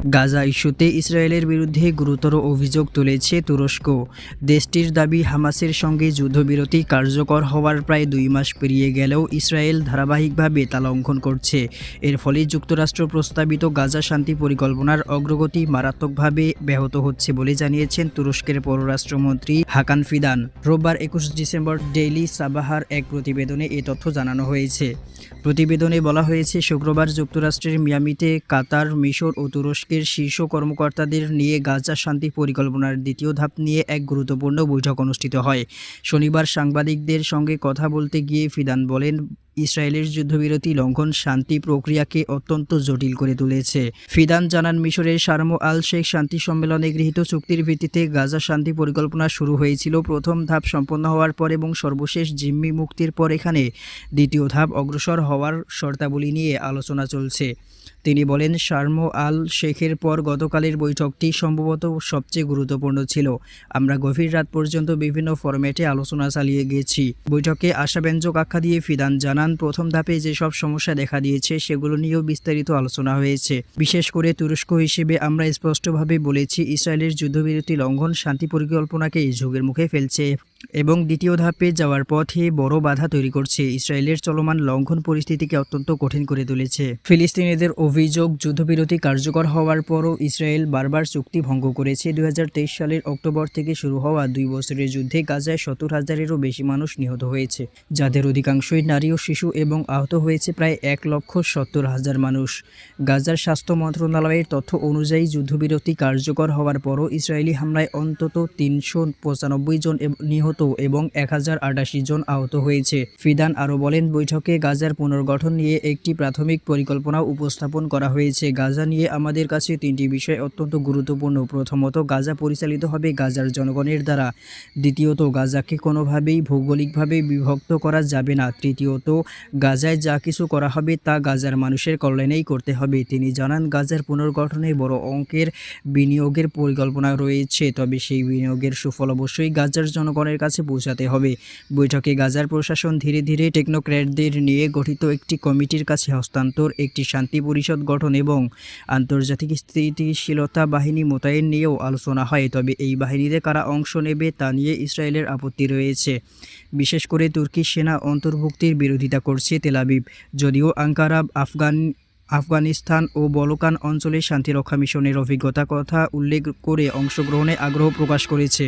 গাজা ইস্যুতে ইসরায়েলের বিরুদ্ধে গুরুতর অভিযোগ তুলেছে তুরস্ক। দেশটির দাবি, হামাসের সঙ্গে যুদ্ধবিরতি কার্যকর হওয়ার প্রায় 2 মাস পেরিয়ে গেলেও ইসরায়েল ধারাবাহিকভাবে তা লঙ্ঘন করছে। এর ফলে যুক্তরাষ্ট্র প্রস্তাবিত গাজা শান্তি পরিকল্পনার অগ্রগতি মারাত্মকভাবে ব্যাহত হচ্ছে বলে জানিয়েছেন তুরস্কের পররাষ্ট্রমন্ত্রী হাকান ফিদান। রোববার 21 ডিসেম্বর ডেইলি সাবাহার এক প্রতিবেদনে এ তথ্য জানানো হয়েছে। প্রতিবেদনে বলা হয়েছে, শুক্রবার যুক্তরাষ্ট্রের মিয়ামিতে কাতার, মিশর ও তুরস্কের শীর্ষ কর্মকর্তাদের নিয়ে গাজা শান্তি পরিকল্পনার দ্বিতীয় ধাপ নিয়ে এক গুরুত্বপূর্ণ বৈঠক অনুষ্ঠিত হয়। শনিবার সাংবাদিকদের সঙ্গে কথা বলতে গিয়ে ফিদান বলেন, ইসরায়েলের যুদ্ধবিরতি লঙ্ঘন শান্তি প্রক্রিয়াকে অত্যন্ত জটিল করে তুলেছে। ফিদান জানান, মিশরের শারম আল শেখ শান্তি সম্মেলনে গৃহীত চুক্তির ভিত্তিতে গাজা শান্তি পরিকল্পনা শুরু হয়েছিল। প্রথম ধাপ সম্পন্ন হওয়ার পর এবং সর্বশেষ জিম্মি মুক্তির পর এখানে দ্বিতীয় ধাপ অগ্রসর হওয়ার শর্তাবলী নিয়ে আলোচনা চলছে। তিনি বলেন, শারম আল শেখের পর গতকালের বৈঠকটি সম্ভবত সবচেয়ে গুরুত্বপূর্ণ ছিল। আমরা গভীর রাত পর্যন্ত বিভিন্ন ফরম্যাটে আলোচনা চালিয়ে গেছি। বৈঠকে আশাব্যঞ্জক আখ্যা দিয়ে ফিদান জানান, প্রথম ধাপে যেসব সমস্যা দেখা দিয়েছে সেগুলো নিয়েও বিস্তারিত আলোচনা হয়েছে। বিশেষ করে তুরস্ক হিসেবে আমরা স্পষ্টভাবে বলেছি, ইসরায়েলের যুদ্ধবিরতি লঙ্ঘন শান্তি পরিকল্পনাকে ঝুঁকির মুখে ফেলছে এবং দ্বিতীয় ধাপে যাওয়ার পথে বড় বাধা তৈরি করছে। ইসরায়েলের চলমান লঙ্ঘন পরিস্থিতিকে অত্যন্ত কঠিন করে তুলেছে। ফিলিস্তিনিদের অভিযোগ, যুদ্ধবিরতি কার্যকর হওয়ার পরও ইসরায়েল বারবার চুক্তি ভঙ্গ করেছে। 2023 সালের অক্টোবর থেকে শুরু হওয়া 2 বছরের যুদ্ধে গাজায় 70,000-এরও বেশি মানুষ নিহত হয়েছে, যাদের অধিকাংশই নারী ও শিশু, এবং আহত হয়েছে প্রায় 1,70,000 মানুষ। গাজার স্বাস্থ্য মন্ত্রণালয়ের তথ্য অনুযায়ী, যুদ্ধবিরতি কার্যকর হওয়ার পরও ইসরায়েলি হামলায় অন্তত 395 জন নিহত এবং 1088 জন আহত হয়েছে। ফিদান আরও বলেন, বৈঠকে গাজার পুনর্গঠন নিয়ে একটি প্রাথমিক পরিকল্পনা উপস্থাপন করা হয়েছে। গাজা নিয়ে আমাদের কাছে 3টি বিষয় অত্যন্ত গুরুত্বপূর্ণ। প্রথমত, গাজা পরিচালিত হবে গাজার জনগণের দ্বারা। দ্বিতীয়ত, গাজাকে কোনোভাবেই ভৌগোলিকভাবে বিভক্ত করা যাবে না। তৃতীয়ত, গাজায় যা কিছু করা হবে তা গাজার মানুষের কল্যাণেই করতে হবে। তিনি জানান, গাজার পুনর্গঠনে বড় অঙ্কের বিনিয়োগের পরিকল্পনা রয়েছে, তবে সেই বিনিয়োগের সুফল অবশ্যই গাজার জনগণের কাছে পৌঁছাতে হবে। বৈঠকে গাজার প্রশাসন ধীরে ধীরে টেকনোক্র্যাটদের নিয়ে গঠিত একটি কমিটির কাছে হস্তান্তর, একটি শান্তি পরিষদ গঠন এবং আন্তর্জাতিক স্থিতিশীলতা বাহিনী মোতায়েন নিয়েও আলোচনা হয়। তবে এই বাহিনীতে কারা অংশ নেবে তা নিয়ে ইসরায়েলের আপত্তি রয়েছে। বিশেষ করে তুর্কি সেনা অন্তর্ভুক্তির বিরোধিতা করছে তেল আবিব, যদিও আঙ্কারা আফগানিস্তান ও বলকান অঞ্চলে শান্তিরক্ষা মিশনের অভিজ্ঞতার কথা উল্লেখ করে অংশগ্রহণে আগ্রহ প্রকাশ করেছে।